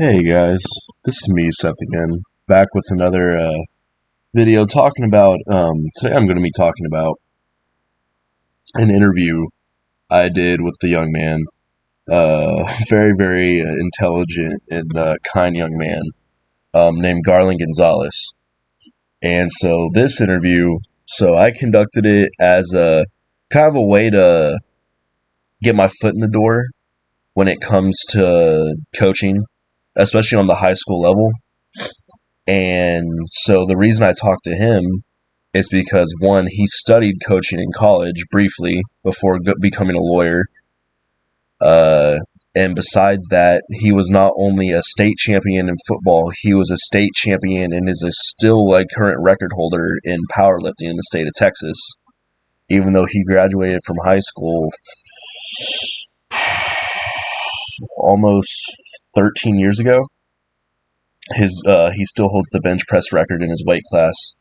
Hey guys, this is me, Seth again, back with another video talking about, today I'm going to be talking about an interview I did with the young man, very, very intelligent and kind young man, named Garland Gonzalez. And so this interview, I conducted it as a kind of a way to get my foot in the door when it comes to coaching, especially on the high school level. And so the reason I talked to him is because one, he studied coaching in college briefly before becoming a lawyer. Uh, and besides that, he was not only a state champion in football, he was a state champion and is a still a current record holder in powerlifting in the state of Texas. Even though he graduated from high school almost 13 years ago, he still holds the bench press record in his weight class.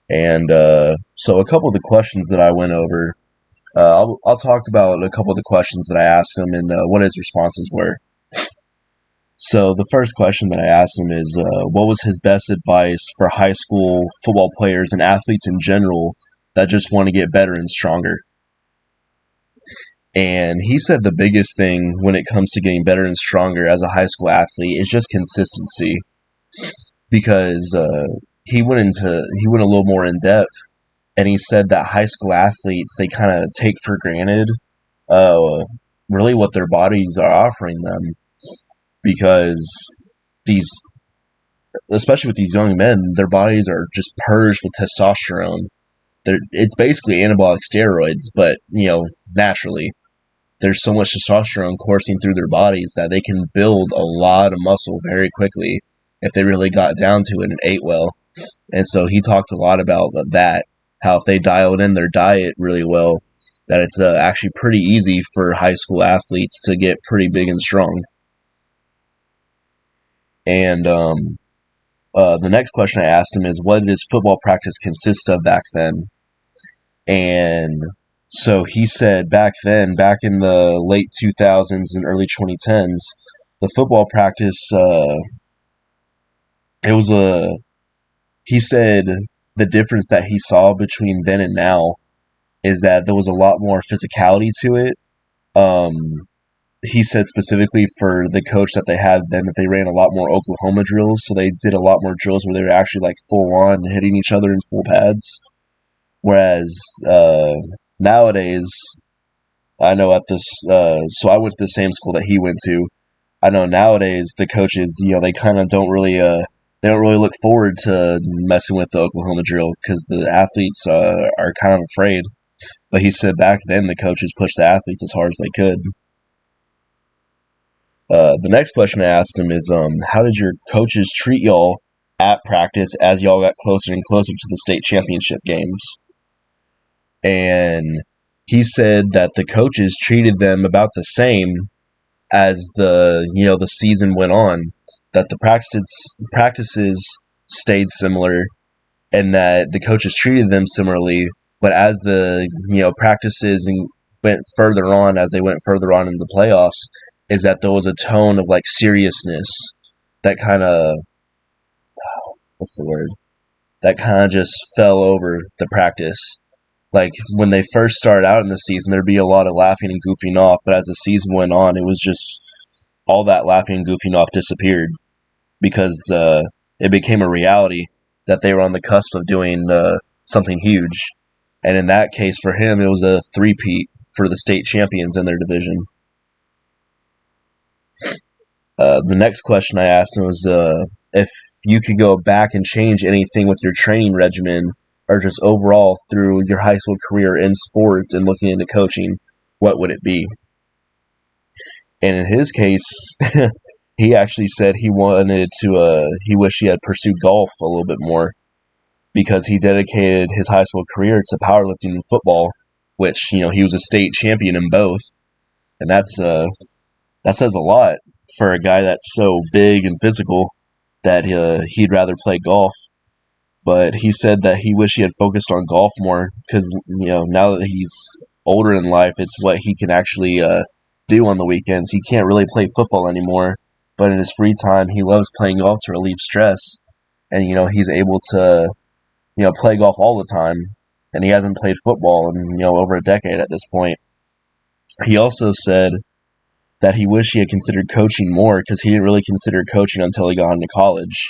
And so a couple of the questions that I went over, I'll talk about a couple of the questions that I asked him and what his responses were. So the first question that I asked him is, what was his best advice for high school football players and athletes in general that just want to get better and stronger? And he said the biggest thing when it comes to getting better and stronger as a high school athlete is just consistency, because he went a little more in depth, and he said that high school athletes, they kind of take for granted really what their bodies are offering them, because these, especially with these young men, their bodies are just purged with testosterone. It's basically anabolic steroids, but naturally. There's so much testosterone coursing through their bodies that they can build a lot of muscle very quickly if they really got down to it and ate well. And so he talked a lot about that, how if they dialed in their diet really well, that it's actually pretty easy for high school athletes to get pretty big and strong. And the next question I asked him is, what did his football practice consist of back then? And so he said back then, back in the late 2000s and early 2010s, the football practice, he said the difference that he saw between then and now is that there was a lot more physicality to it. He said specifically for the coach that they had then that they ran a lot more Oklahoma drills, so they did a lot more drills where they were actually like full on hitting each other in full pads. Whereas nowadays, I know at this, so I went to the same school that he went to. I know nowadays the coaches, they kind of don't really, they don't really look forward to messing with the Oklahoma drill because the athletes are kind of afraid. But he said back then the coaches pushed the athletes as hard as they could. The next question I asked him is, how did your coaches treat y'all at practice as y'all got closer and closer to the state championship games? And he said that the coaches treated them about the same as the season went on, that the practices stayed similar, and that the coaches treated them similarly, but as the practices went further on, as they went further on in the playoffs, is that there was a tone of like seriousness that kind of, what's the word, that kind of just fell over the practice. Like, when they first started out in the season, there'd be a lot of laughing and goofing off, but as the season went on, it was just all that laughing and goofing off disappeared because it became a reality that they were on the cusp of doing something huge. And in that case, for him, it was a three-peat for the state champions in their division. The next question I asked him was if you could go back and change anything with your training regimen or just overall through your high school career in sports and looking into coaching, what would it be? And in his case, he actually said he wished he had pursued golf a little bit more because he dedicated his high school career to powerlifting and football, which, he was a state champion in both. And that says a lot for a guy that's so big and physical that he'd rather play golf. But he said that he wished he had focused on golf more because, now that he's older in life, it's what he can actually do on the weekends. He can't really play football anymore but in his free time, he loves playing golf to relieve stress. And, he's able to, play golf all the time. And he hasn't played football in, over a decade at this point. He also said that he wished he had considered coaching more because he didn't really consider coaching until he got into college.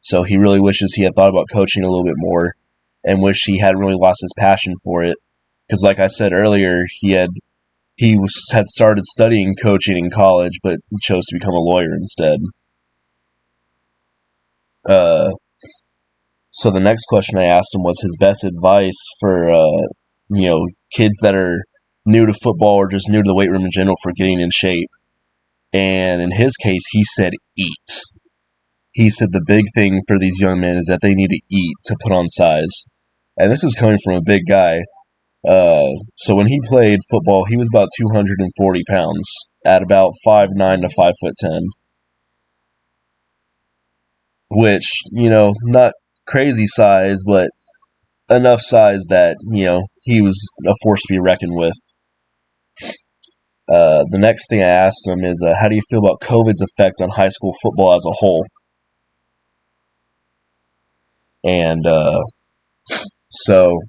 So he really wishes he had thought about coaching a little bit more and wish he hadn't really lost his passion for it. Because like I said earlier, he had started studying coaching in college, but chose to become a lawyer instead. So the next question I asked him was his best advice for, kids that are new to football or just new to the weight room in general for getting in shape. And in his case, he said eat. He said the big thing for these young men is that they need to eat to put on size. And this is coming from a big guy. So when he played football, he was about 240 pounds at about 5'9" to 5'10", which, not crazy size, but enough size that, he was a force to be reckoned with. The next thing I asked him is, how do you feel about COVID's effect on high school football as a whole? And so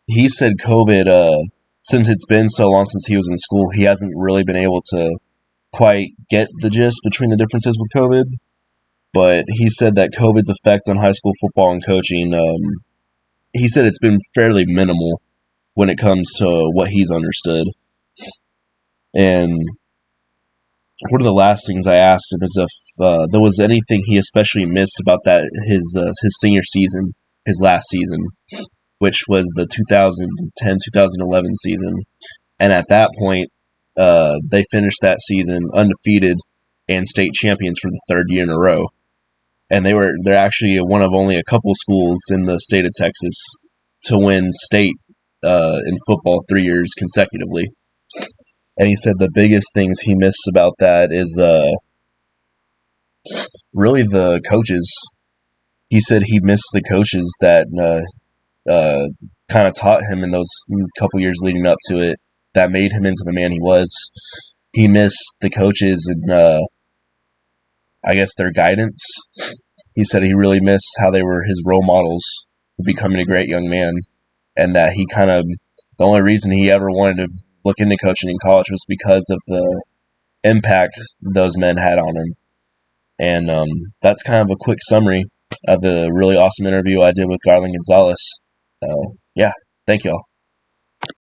he said COVID, since it's been so long since he was in school, he hasn't really been able to quite get the gist between the differences with COVID. But he said that COVID's effect on high school football and coaching, he said it's been fairly minimal when it comes to what he's understood. And one of the last things I asked him is if there was anything he especially missed about that his senior season, his last season, which was the 2010-2011 season. And at that point, they finished that season undefeated and state champions for the third year in a row. And they're actually one of only a couple schools in the state of Texas to win state in football 3 years consecutively. And he said the biggest things he missed about that is really the coaches. He said he missed the coaches that kind of taught him in those couple years leading up to it, that made him into the man he was. He missed the coaches and I guess their guidance. He said he really missed how they were his role models for becoming a great young man, and that the only reason he ever wanted to look into coaching in college was because of the impact those men had on him. And that's kind of a quick summary of the really awesome interview I did with Garland Gonzalez. Yeah, thank y'all.